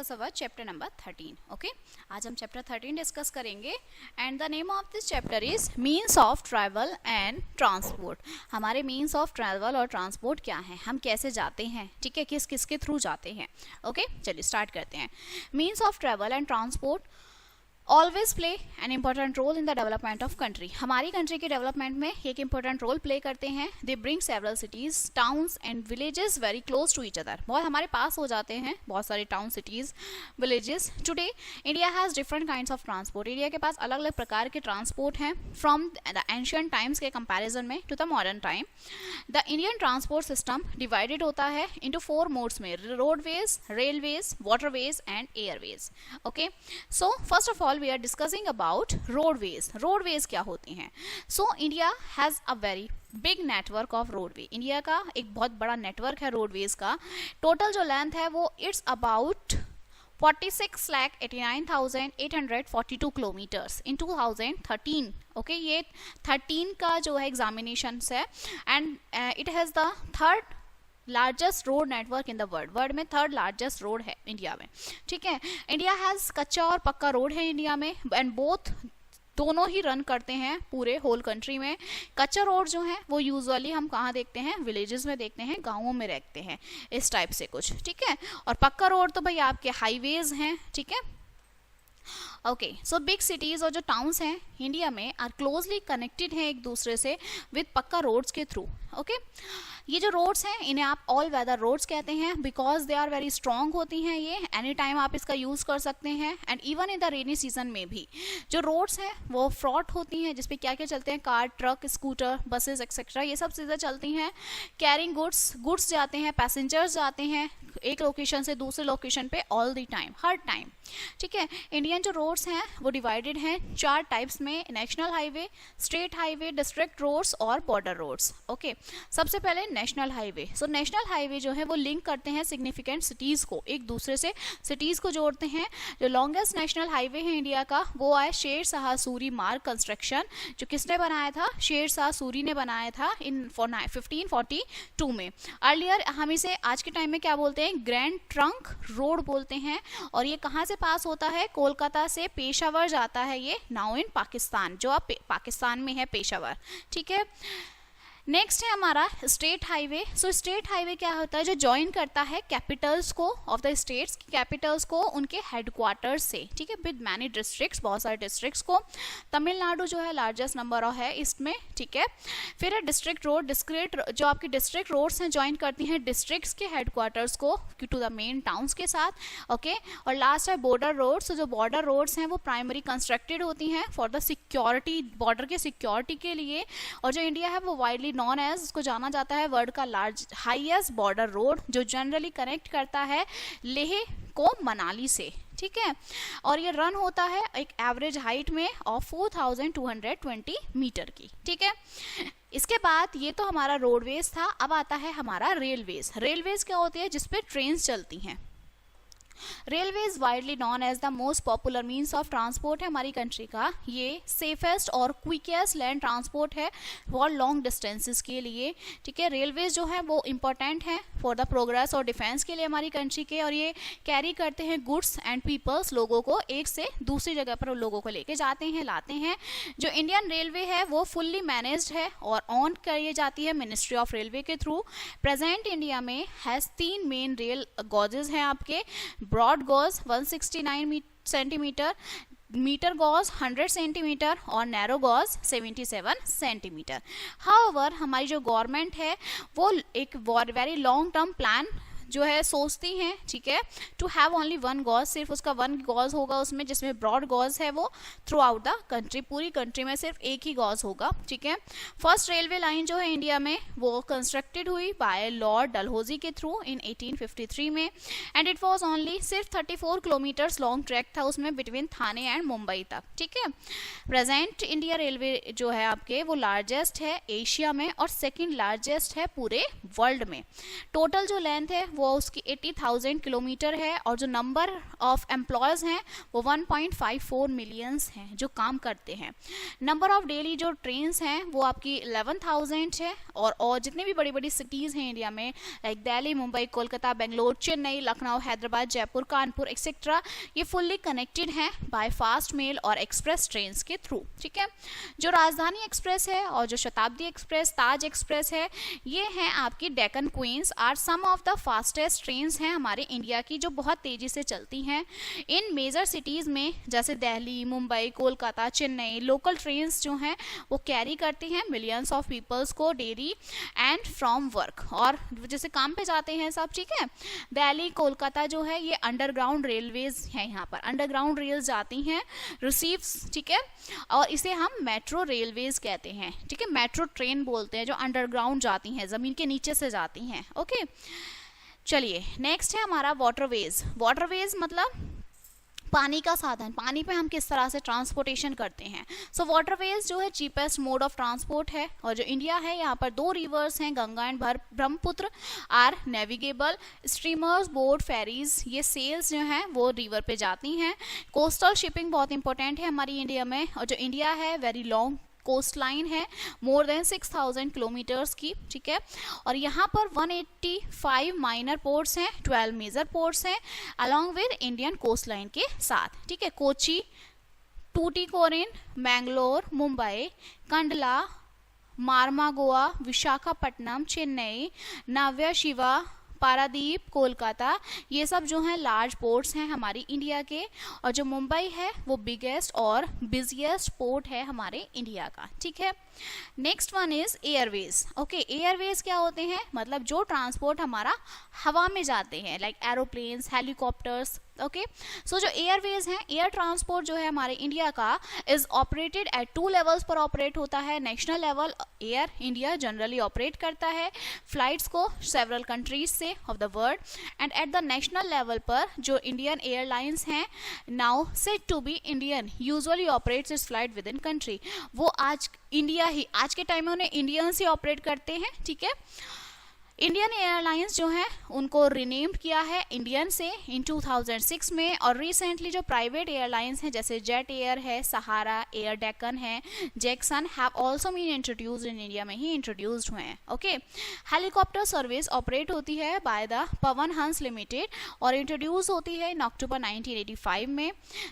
Discuss our chapter number 13. Okay, आज हम chapter 13 discuss करेंगे and the name of this chapter is means of travel and transport. हमारे means of travel और transport क्या है, हम कैसे जाते हैं, ठीक है, किस किस के थ्रू जाते हैं. ओके, चलिए स्टार्ट करते हैं. Means of travel and transport always play an important role in the development of country. हमारी कंट्री के डेवलपमेंट में एक इंपॉर्टेंट रोल प्ले करते हैं. They bring several cities, towns and villages very close to each other. बहुत हमारे पास हो जाते हैं बहुत सारे town, cities, villages. Today India has different kinds of transport. India के पास अलग अलग प्रकार के ट्रांसपोर्ट हैं फ्रॉम द एंशियंट टाइम्स के कंपैरिजन में to the modern time. The Indian transport system divided होता है इंटू 4 मोड्स में: roadways, railways, waterways and airways. Okay, so first of all we are discussing about roadways. roadways क्या होते हैं? So India has a very big network of roadway. India का एक बहुत बड़ा नेटवर्क है रोडवेज का. टोटल जो लेंथ है वो it's about 46,89,842 kilometres in 2013. Okay, ये 13 का जो है एग्जामिनेशन है and it has the third largest road network in the world में थर्ड लार्जेस्ट रोड है इंडिया में. ठीक है, इंडिया हैज कच्चा और पक्का रोड है इंडिया में एंड बोथ दोनों ही रन करते हैं पूरे होल कंट्री में. कच्चा रोड जो है वो यूजुअली हम कहाँ देखते हैं, विलेजेस में देखते हैं, गाँवों में देखते हैं, इस टाइप से कुछ. ठीक है, और पक्का रोड तो भाई आपके हाईवेज हैं. ठीक है, ओके, सो बिग सिटीज़ और जो टाउन्स हैं इंडिया में आर क्लोजली कनेक्टेड हैं एक दूसरे से विद पक्का रोड्स के थ्रू. ओके, ये जो रोड्स हैं इन्हें आप ऑल वेदर रोड्स कहते हैं because they are very strong होती हैं. ये एनी टाइम आप इसका यूज़ कर सकते हैं and even in the rainy season में भी जो रोड्स हैं वो फ्रॉट होती हैं जिसपे क्या क्या चलते हैं, car, truck, scooter, buses etcetera, ये सब चीज़ें चलती हैं. कैरिंग गुड्स जाते हैं, पैसेंजर्स जाते हैं एक लोकेशन से दूसरे लोकेशन पे all the time, her time. ठीक है, इंडियन जो रोड्स हैं वो डिवाइडेड हैं 4 टाइप्स में: national highway, state highway, district roads और बॉर्डर रोड्स. ओके, सबसे पहले national highway. So national highway जो है वो लिंक करते हैं सिग्निफिकेंट सिटीज़ को एक दूसरे से, सिटीज़ को जोड़ते हैं. जो लॉन्गेस्ट नेशनल हाईवे है इंडिया का वो है शेर शाह सूरी मार्ग कंस्ट्रक्शन, जो किसने बनाया था, शेर शाह सूरी ने बनाया था इन 1542 में. अर्लियर हम इसे आज के टाइम में क्या बोलते हैं, ग्रैंड ट्रंक रोड बोलते हैं. और ये कहाँ से पास होता है, कोलकाता से पेशावर जाता है ये, नाउ इन पाकिस्तान, जो अब पाकिस्तान में है पेशावर. ठीक है, नेक्स्ट है हमारा स्टेट हाईवे. सो स्टेट हाईवे क्या होता है, जो ज्वाइन करता है कैपिटल्स को ऑफ द स्टेट्स की कैपिटल्स को उनके हेडक्वार्टर्स से. ठीक है, विद मैनी डिस्ट्रिक्ट्स, बहुत सारे डिस्ट्रिक्ट्स को. तमिलनाडु जो है लार्जेस्ट नंबर है इसमें. ठीक है, फिर है डिस्ट्रिक्ट रोड. डिस्क्रीट जो आपकी डिस्ट्रिक्ट रोड्स हैं ज्वाइन करती हैं डिस्ट्रिक्ट्स के हेडक्वार्टर्स को टू द मेन टाउन्स के साथ. ओके, और लास्ट है बॉर्डर रोड्स. जो बॉर्डर रोड्स हैं वो प्राइमरी कंस्ट्रक्टेड होती हैं फॉर द सिक्योरिटी, बॉर्डर के सिक्योरिटी के लिए. और जो इंडिया है वो वाइडली नॉन एज, इसको जाना जाता है वर्ल्ड का हाईएस्ट बॉर्डर रोड, जो जनरली कनेक्ट करता है लेह को मनाली से. ठीक है, और ये रन होता है एक एवरेज हाइट में ऑफ 4220 मीटर की. ठीक है, इसके बाद ये तो हमारा रोडवेज था. अब आता है हमारा रेलवेज. रेलवेज क्या होती है, जिसपे ट्रेन चलती हैं. Railway is widely known as the most popular means of transport है हमारी कंट्री का. ये सेफेस्ट और क्विकेस्ट लैंड ट्रांसपोर्ट है फॉर लॉन्ग डिस्टेंसेस के लिए. ठीक है, रेलवेज जो है वो इम्पोर्टेंट है फॉर द प्रोग्रेस और डिफेंस के लिए हमारी कंट्री के. और ये कैरी करते हैं गुड्स एंड पीपल्स, लोगों को एक से दूसरी जगह पर लोगों को लेके जाते हैं, लाते हैं. जो इंडियन रेलवे है वो फुल्ली मैनेज्ड है और ऑन करी जाती है मिनिस्ट्री ऑफ रेलवे के थ्रू. प्रेजेंट इंडिया में हैज़ 3 मेन रेल गॉजेज हैं आपके: broad gauge 169 centimetre, metre gauge 100 centimetre और नैरो गॉज 77 सेंटीमीटर. हाउएवर हमारी जो गवर्नमेंट है वो एक वेरी लॉन्ग टर्म प्लान जो है सोचती हैं. ठीक है, टू हैव ओनली 1 गॉज, सिर्फ उसका 1 गॉज होगा उसमें, जिसमें ब्रॉड गॉज है वो थ्रू आउट द कंट्री, पूरी कंट्री में सिर्फ एक ही गॉज होगा. ठीक है, फर्स्ट रेलवे लाइन जो है इंडिया में वो कंस्ट्रक्टेड हुई बाय लॉर्ड डलहौजी के थ्रू इन 1853 में एंड इट वॉज ओनली सिर्फ 34 किलोमीटर्स लॉन्ग ट्रैक था उसमें बिटवीन थाने एंड मुंबई तक. ठीक है, प्रेजेंट इंडिया रेलवे जो है आपके वो लार्जेस्ट है एशिया में और सेकेंड लार्जेस्ट है पूरे वर्ल्ड में. टोटल जो लेंथ है वो उसकी 80,000 किलोमीटर है, और जो नंबर ऑफ एम्प्लॉयज़ हैं वो 1.54 मिलियंस हैं जो काम करते हैं। नंबर ऑफ डेली जो ट्रेन्स हैं वो आपकी 11,000 है, और जितनी भी बड़ी बड़ी सिटीज़ हैं इंडिया में लाइक दिल्ली, मुंबई, कोलकाता, बेंगलोर, चेन्नई, लखनऊ, हैदराबाद, जयपुर, कानपुर एक्सेट्रा, ये फुल्ली कनेक्टेड हैं बाय फास्ट मेल और एक्सप्रेस ट्रेन्स के थ्रू। ठीक है, जो राजधानी एक्सप्रेस है और जो शताब्दी एक्सप्रेस, ताज एक्सप्रेस है, ये हैं आपकी Deccan queens are some of the fastest trains हैं हमारे इंडिया की, जो बहुत तेज़ी से चलती हैं इन मेजर सिटीज़ में जैसे दिल्ली, मुंबई, कोलकाता, चेन्नई। लोकल ट्रेन्स जो हैं वो कैरी करती हैं मिलियंस ऑफ पीपल्स को डेली एंड फ्रॉम वर्क, और जैसे काम पे जाते हैं सब। ठीक है, दिल्ली, कोलकाता जो है ये अंडरग्राउंड रेलवेज हैं, यहाँ पर अंडरग्राउंड रेल जाती हैं, रिसीव्स। ठीक है, और इसे हम मेट्रो रेलवेज कहते हैं। ठीक है, मेट्रो ट्रेन बोलते हैं जो अंडरग्राउंड जाती हैं, ज़मीन के नीचे से जाती हैं। ओके, चलिए नेक्स्ट है हमारा वाटरवेज। वाटरवेज मतलब पानी का साधन, पानी पे हम किस तरह से ट्रांसपोर्टेशन करते हैं। सो वाटरवेज जो है चीपेस्ट मोड ऑफ ट्रांसपोर्ट है, और जो इंडिया है यहाँ पर 2 रिवर्स हैं, Ganga and Brahmaputra are navigable. Streamers, boat, ferries, ये सेल्स जो हैं वो रिवर पे जाती हैं। कोस्टल शिपिंग बहुत इंपॉर्टेंट है हमारी इंडिया में, और जो इंडिया है वेरी लॉन्ग कोस्ट लाइन है, मोर देन 6,000 किलोमीटर्स की। ठीक है, और यहाँ पर 185 माइनर पोर्ट्स हैं, 12 मेजर पोर्ट्स हैं along with Indian coast line के साथ। ठीक है, कोची, टूटिकोरिन, मैंगलोर, मुंबई, कंडला, मारमागोआ, विशाखापट्टनम, चेन्नई, नाव्या शिवा, पारादीप, कोलकाता, ये सब जो हैं लार्ज पोर्ट्स हैं हमारी इंडिया के, और जो मुंबई है वो बिगेस्ट और बिजिएस्ट पोर्ट है हमारे इंडिया का। ठीक है, next one is Airways. Okay, Airways क्या होते हैं, मतलब जो ट्रांसपोर्ट हमारा हवा में जाते हैं लाइक एरोप्लेन्स, हेलीकॉप्टर्स। ओके, सो जो एयरवेज हैं, एयर ट्रांसपोर्ट जो है हमारे इंडिया का इज ऑपरेटेड एट 2 लेवल्स पर ऑपरेट होता है। National level air India generally operate करता है फ्लाइट्स को सेवरल कंट्रीज से of the world, and at the national level पर जो इंडियन एयरलाइंस हैं now said to be Indian usually operates its flight within country, वो आज के टाइम में उन्हें इंडियन से ऑपरेट करते हैं। ठीक है, इंडियन एयरलाइंस जो है उनको रिनेम्ड किया है इंडियन से इन 2006 में, और रिसेंटली जो प्राइवेट एयरलाइंस हैं जैसे जेट एयर है, सहारा, एयर डेक्कन है, जैक्सन have also been introduced in India में ही इंट्रोड्यूस्ड हुए हैं। ओके, हेलीकॉप्टर सर्विस ऑपरेट होती है by the Pawan Hans limited और इंट्रोड्यूस होती है इन अक्टूबर 1985 में।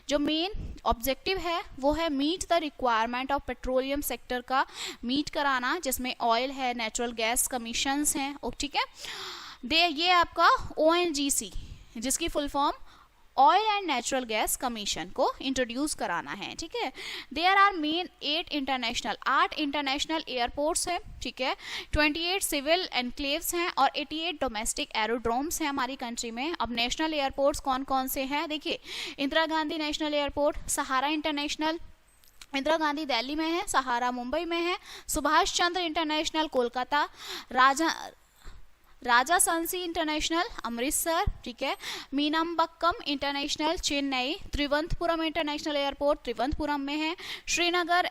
जो मेन ऑब्जेक्टिव है वो है meet the requirement of petroleum sector का मीट कराना, जिसमें ऑयल है, नेचुरल गैस कमीशंस हैं। ठीक है, ये आपका ONGC जिसकी full form oil and natural gas commission को इंट्रोड्यूस कराना है। ठीक है, there are main 8 international airports हैं। ठीक है, 28 सिविल एनक्लेव्स हैं और 88 डोमेस्टिक एरोड्रोम्स हैं हमारी कंट्री में। अब नेशनल एयरपोर्ट्स कौन कौन से हैं, देखिए Indira Gandhi national airport, Sahara international, Indira Gandhi Delhi में है, सहारा मुंबई में है, सुभाष चंद्र इंटरनेशनल कोलकाता, राजा संसी इंटरनेशनल अमृतसर। ठीक है, Meenambakkam international Chennai, Thiruvananthapuram international airport Thiruvananthapuram में है, श्रीनगर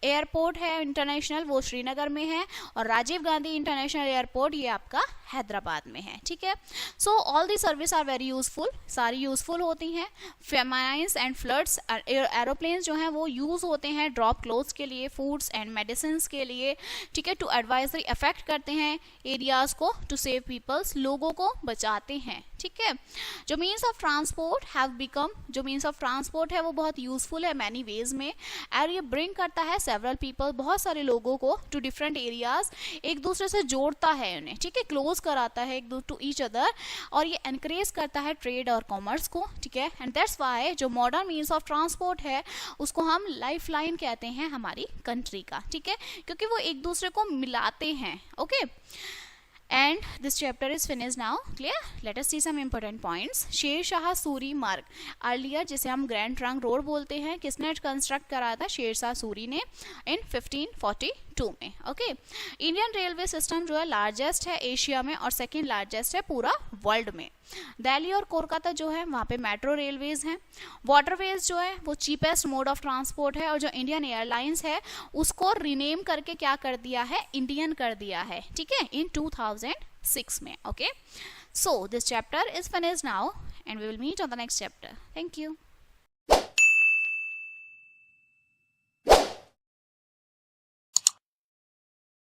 एयरपोर्ट है इंटरनेशनल, वो श्रीनगर में है, और राजीव गांधी इंटरनेशनल एयरपोर्ट ये आपका हैदराबाद में है। ठीक है, so all the service are very useful, सारी यूजफुल होती हैं। फेमाइन्स एंड फ्लड्स एरोप्लेन्स जो हैं वो यूज होते हैं ड्रॉप क्लोथ्स के लिए, फूड्स एंड मेडिसिन के लिए। ठीक है, टू एडवाइजरी अफेक्ट करते हैं एरियाज को, टू सेव पीपल्स, लोगों को बचाते हैं। ठीक है, जो means of transport have become, जो मीन्स ऑफ ट्रांसपोर्ट है वो बहुत यूजफुल है मैनी वेज में, और ये ब्रिंग करता है सेवरल पीपल, बहुत सारे लोगों को टू डिफरेंट एरियाज, एक दूसरे से जोड़ता है उन्हें। ठीक है, क्लोज कराता है टू ईच अदर, और ये एनकरेज करता है ट्रेड और कॉमर्स को। ठीक है, एंड दैट्स वाई जो मॉडर्न मीन्स ऑफ ट्रांसपोर्ट है उसको हम लाइफ लाइन कहते हैं हमारी कंट्री का। ठीक है, क्योंकि वो एक दूसरे को मिलाते हैं। Okay, and this chapter is finished now. Clear? Let us see some important points. Sher Shah Suri मार्ग अर्लियर, जिसे हम ग्रैंड ट्रंक रोड बोलते हैं, किसने कंस्ट्रक्ट कराया था, शेर शाह सूरी ने इन 1542 में। ओके, इंडियन रेलवे सिस्टम जो है लार्जेस्ट है एशिया में और सेकेंड लार्जेस्ट है पूरा वर्ल्ड में। दिल्ली और कोलकाता जो है वहाँ पे मेट्रो रेलवेज हैं। वाटरवेज जो है वो चीपेस्ट मोड ऑफ ट्रांसपोर्ट है, और जो इंडियन एयरलाइंस है उसको रीनेम करके क्या कर दिया है, इंडियन कर दिया है। ठीक है, इन 2006 2006 में. Okay, so this chapter is finished now and we will meet on the next chapter. Thank you.